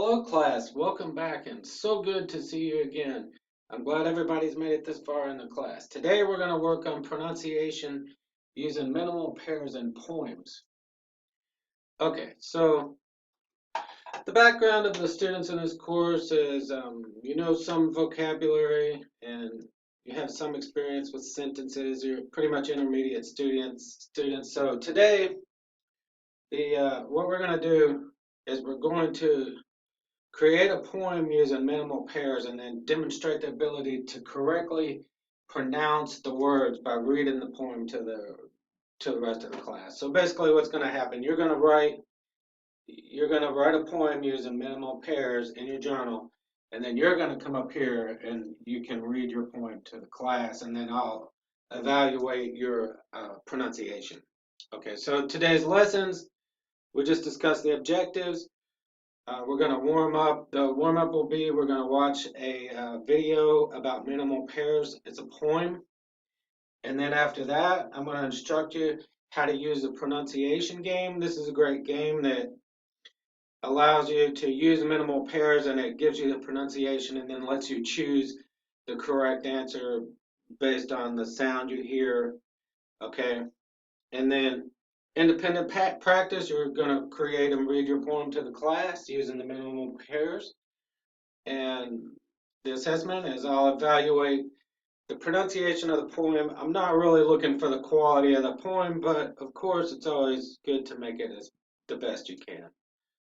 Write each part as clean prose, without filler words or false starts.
Hello class, welcome back and so good to see you again. I'm glad everybody's made it this far in the class. Today we're going to work on pronunciation using minimal pairs and poems. Okay, so the background of the students in this course is you know some vocabulary and you have some experience with sentences. You're pretty much intermediate students. So today what we're going to do is we're going to create a poem using minimal pairs and then demonstrate the ability to correctly pronounce the words by reading the poem to the rest of the class. So basically what's going to happen, you're going to write a poem using minimal pairs in your journal, and then you're going to come up here and you can read your poem to the class, and then I'll evaluate your pronunciation. Okay, so today's lessons, we just discussed the objectives. We're going to warm up. The warm up will be we're going to watch a video about minimal pairs. It's a poem. And then after that, I'm going to instruct you how to use the pronunciation game. This is a great game that allows you to use minimal pairs and it gives you the pronunciation and then lets you choose the correct answer based on the sound you hear. Okay. And then independent practice, you're going to create and read your poem to the class using the minimal pairs. And the assessment is I'll evaluate the pronunciation of the poem. I'm not really looking for the quality of the poem, but of course it's always good to make it as the best you can.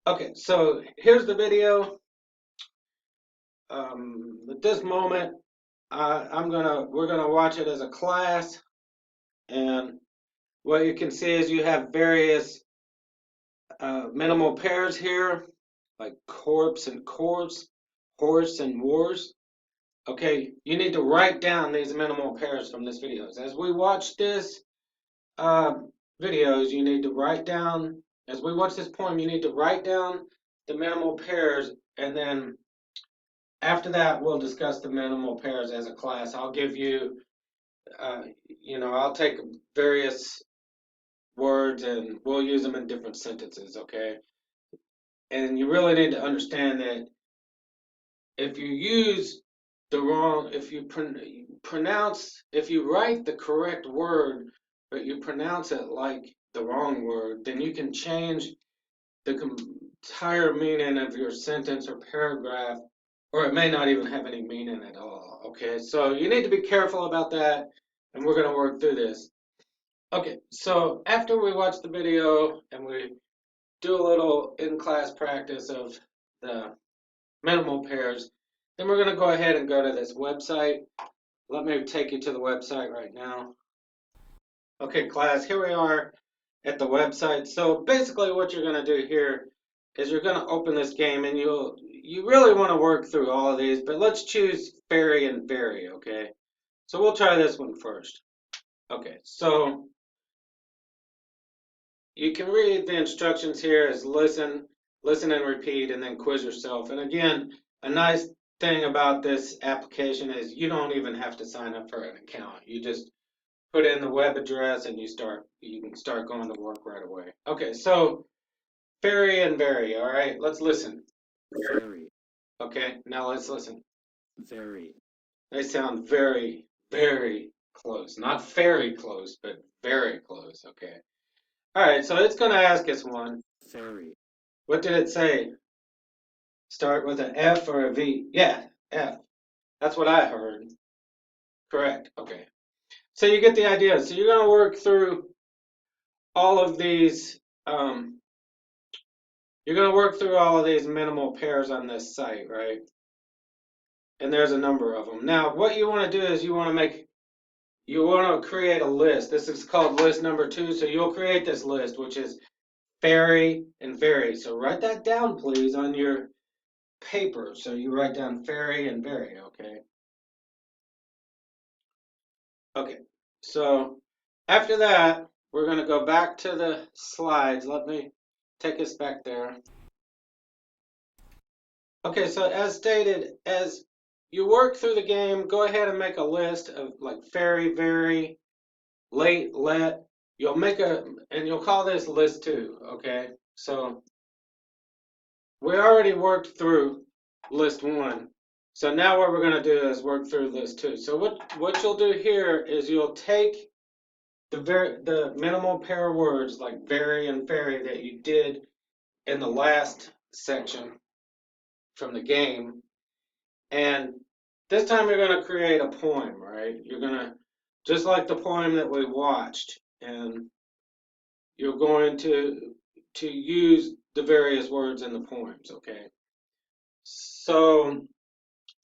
Okay, so here's the video. At this moment, we're gonna watch it as a class, and what you can see is you have various minimal pairs here, like corpse and corpse, horse and wars. Okay, you need to write down these minimal pairs from this video. As we watch this uh, videos, you need to write down, as we watch this poem, you need to write down the minimal pairs, and then after that, we'll discuss the minimal pairs as a class. I'll give you, I'll take various words and we'll use them in different sentences, okay? And you really need to understand that if you use the wrong, if you pronounce, if you write the correct word, but you pronounce it like the wrong word, then you can change the entire meaning of your sentence or paragraph, or it may not even have any meaning at all. Okay, so you need to be careful about that, and we're going to work through this. Okay, so after we watch the video and we do a little in-class practice of the minimal pairs, then we're going to go ahead and go to this website. Let me take you to the website right now. Okay, class, here we are at the website. So basically what you're going to do here is you're going to open this game and you really want to work through all of these, but let's choose fairy and vary, okay? So we'll try this one first. Okay, so you can read the instructions here as listen and repeat, and then quiz yourself. And again, a nice thing about this application is you don't even have to sign up for an account. You just put in the web address and you can start going to work right away. Okay, so fairy and vary, all right, let's listen. Very, Okay, now let's listen. very, They sound very, very close. Not very close, but very close. Okay. All right, so it's going to ask us one. very, What did it say? Start with an F or a V? Yeah, F. That's what I heard. Correct. Okay. So you get the idea. So you're going to work through all of these. You're going to work through all of these minimal pairs on this site, right? And there's a number of them. Now, what you want to do is you want to create a list. This is called list number 2. So you'll create this list, which is fairy and vary. So write that down, please, on your paper. So you write down fairy and vary, okay? Okay, so after that, we're going to go back to the slides. Let me take us back there. Okay, so as stated, as you work through the game, go ahead and make a list of like fairy, vary, late, let. You'll make and you'll call this list 2, okay? So we already worked through list one. So now what we're going to do is work through list two. So what you'll do here is you'll take the minimal pair of words like very and fairy that you did in the last section from the game, and this time you're going to create a poem, right? You're going to, just like the poem that we watched, and you're going to use the various words in the poems, okay? So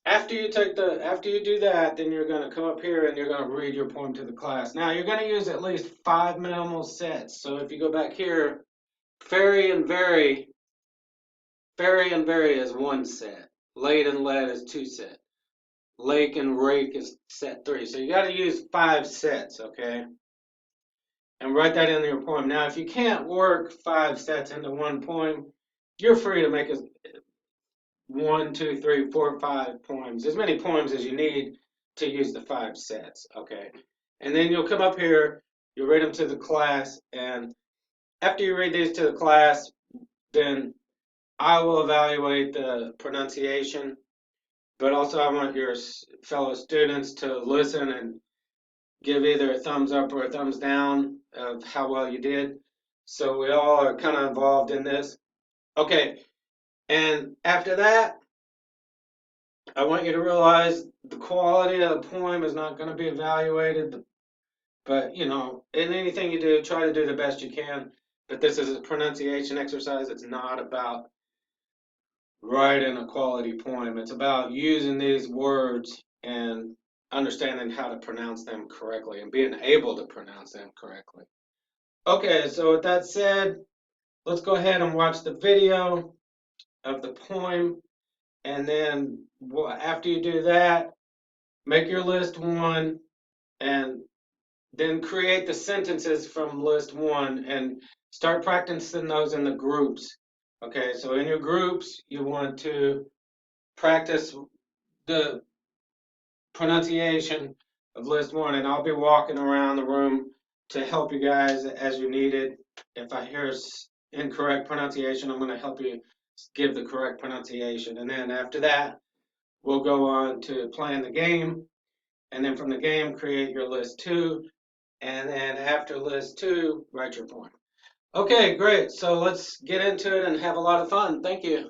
after you do that, then you're going to come up here and you're going to read your poem to the class. Now you're going to use at least 5 minimal sets. So if you go back here, fairy and very, fairy and very is 1 set. Late and lead is 2 set. Lake and rake is set 3. So you got to use 5 sets, okay? And write that into your poem. Now, if you can't work 5 sets into one poem, you're free to make 1, 2, 3, 4, 5 poems, as many poems as you need to use the 5 sets, okay? And then you'll come up here, you'll read them to the class, and after you read these to the class, then I will evaluate the pronunciation, but also I want your fellow students to listen and give either a thumbs up or a thumbs down of how well you did. So we all are kind of involved in this. Okay, and after that, I want you to realize the quality of the poem is not going to be evaluated, but you know, in anything you do, try to do the best you can. But this is a pronunciation exercise. It's not about writing a quality poem. It's about using these words and understanding how to pronounce them correctly and being able to pronounce them correctly. Okay, so with that said, let's go ahead and watch the video of the poem. And then after you do that, make your list one and then create the sentences from list one and start practicing those in the groups. Okay, so in your groups, you want to practice the pronunciation of list one, and I'll be walking around the room to help you guys as you need it. If I hear incorrect pronunciation, I'm going to help you give the correct pronunciation. And then after that, we'll go on to playing the game. And then from the game, create your list two. And then after list two, write your poem. Okay, great. So let's get into it and have a lot of fun. Thank you.